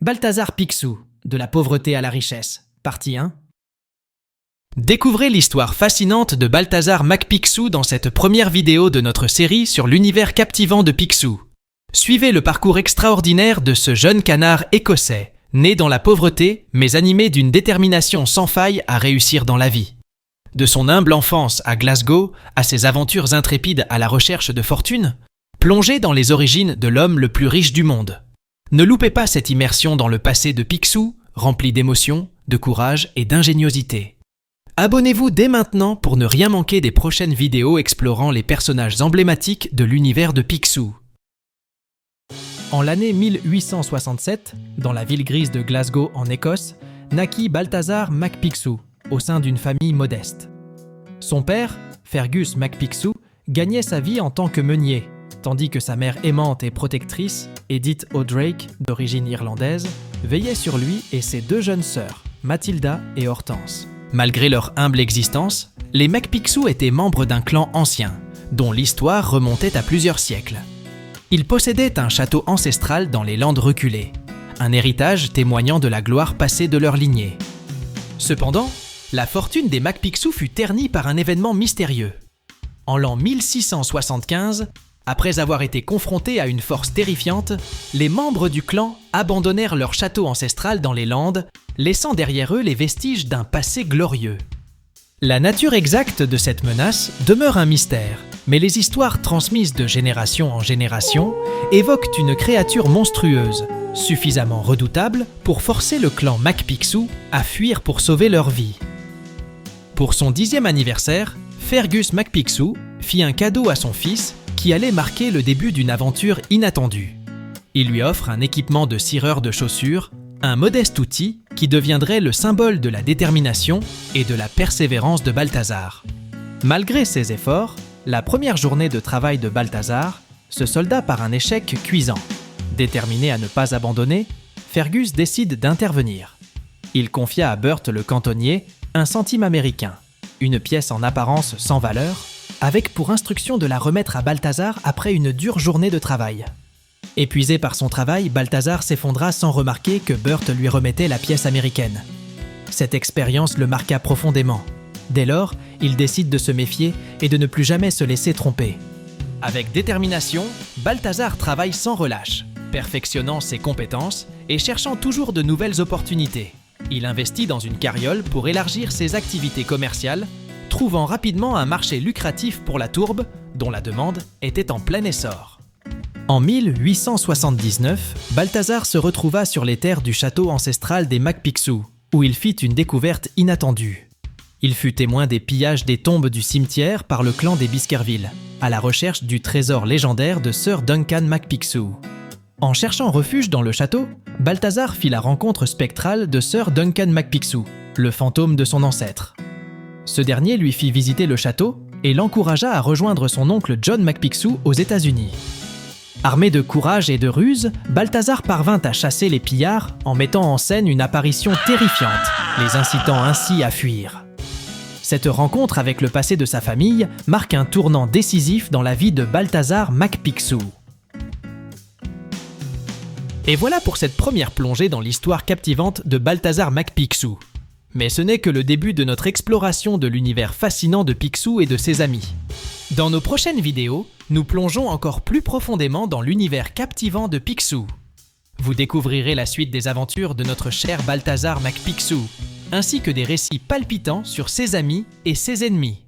Balthazar Picsou, de la pauvreté à la richesse, partie 1. Découvrez l'histoire fascinante de Balthazar McPicsou dans cette première vidéo de notre série sur l'univers captivant de Picsou. Suivez le parcours extraordinaire de ce jeune canard écossais, né dans la pauvreté, mais animé d'une détermination sans faille à réussir dans la vie. De son humble enfance à Glasgow, à ses aventures intrépides à la recherche de fortune, plongez dans les origines de l'homme le plus riche du monde. Ne loupez pas cette immersion dans le passé de Picsou, rempli d'émotions, de courage et d'ingéniosité. Abonnez-vous dès maintenant pour ne rien manquer des prochaines vidéos explorant les personnages emblématiques de l'univers de Picsou. En l'année 1867, dans la ville grise de Glasgow en Écosse, naquit Balthazar McPicsou, au sein d'une famille modeste. Son père, Fergus McPicsou, gagnait sa vie en tant que meunier, tandis que sa mère aimante et protectrice, Edith O'Drake, d'origine irlandaise, veillait sur lui et ses deux jeunes sœurs, Mathilda et Hortense. Malgré leur humble existence, les McPicsou étaient membres d'un clan ancien, dont l'histoire remontait à plusieurs siècles. Ils possédaient un château ancestral dans les Landes reculées, un héritage témoignant de la gloire passée de leur lignée. Cependant, la fortune des McPicsou fut ternie par un événement mystérieux. En l'an 1675, après avoir été confrontés à une force terrifiante, les membres du clan abandonnèrent leur château ancestral dans les Landes, laissant derrière eux les vestiges d'un passé glorieux. La nature exacte de cette menace demeure un mystère, mais les histoires transmises de génération en génération évoquent une créature monstrueuse, suffisamment redoutable pour forcer le clan McPicsou à fuir pour sauver leur vie. Pour son 10e anniversaire, Fergus McPicsou fit un cadeau à son fils qui allait marquer le début d'une aventure inattendue. Il lui offre un équipement de cireur de chaussures, un modeste outil qui deviendrait le symbole de la détermination et de la persévérance de Balthazar. Malgré ses efforts, la première journée de travail de Balthazar se solda par un échec cuisant. Déterminé à ne pas abandonner, Fergus décide d'intervenir. Il confia à Burt le cantonnier un centime américain, une pièce en apparence sans valeur, avec pour instruction de la remettre à Balthazar après une dure journée de travail. Épuisé par son travail, Balthazar s'effondra sans remarquer que Burt lui remettait la pièce américaine. Cette expérience le marqua profondément. Dès lors, il décide de se méfier et de ne plus jamais se laisser tromper. Avec détermination, Balthazar travaille sans relâche, perfectionnant ses compétences et cherchant toujours de nouvelles opportunités. Il investit dans une carriole pour élargir ses activités commerciales, trouvant rapidement un marché lucratif pour la tourbe, dont la demande était en plein essor. En 1879, Balthazar se retrouva sur les terres du château ancestral des McPicsou, où il fit une découverte inattendue. Il fut témoin des pillages des tombes du cimetière par le clan des Biskerville, à la recherche du trésor légendaire de Sir Duncan McPicsou. En cherchant refuge dans le château, Balthazar fit la rencontre spectrale de Sir Duncan McPicsou, le fantôme de son ancêtre. Ce dernier lui fit visiter le château et l'encouragea à rejoindre son oncle John McPicsou aux États-Unis. Armé de courage et de ruse, Balthazar parvint à chasser les pillards en mettant en scène une apparition terrifiante, les incitant ainsi à fuir. Cette rencontre avec le passé de sa famille marque un tournant décisif dans la vie de Balthazar McPicsou. Et voilà pour cette première plongée dans l'histoire captivante de Balthazar McPicsou. Mais ce n'est que le début de notre exploration de l'univers fascinant de Picsou et de ses amis. Dans nos prochaines vidéos, nous plongeons encore plus profondément dans l'univers captivant de Picsou. Vous découvrirez la suite des aventures de notre cher Balthazar McPicsou, ainsi que des récits palpitants sur ses amis et ses ennemis.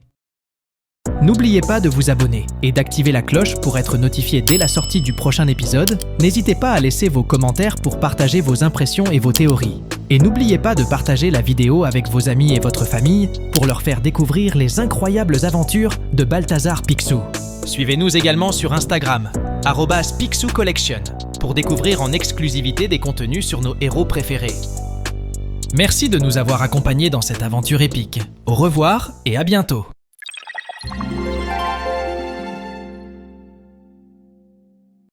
N'oubliez pas de vous abonner et d'activer la cloche pour être notifié dès la sortie du prochain épisode. N'hésitez pas à laisser vos commentaires pour partager vos impressions et vos théories. Et n'oubliez pas de partager la vidéo avec vos amis et votre famille pour leur faire découvrir les incroyables aventures de Balthazar Picsou. Suivez-nous également sur Instagram, @PicsouCollection, pour découvrir en exclusivité des contenus sur nos héros préférés. Merci de nous avoir accompagnés dans cette aventure épique. Au revoir et à bientôt.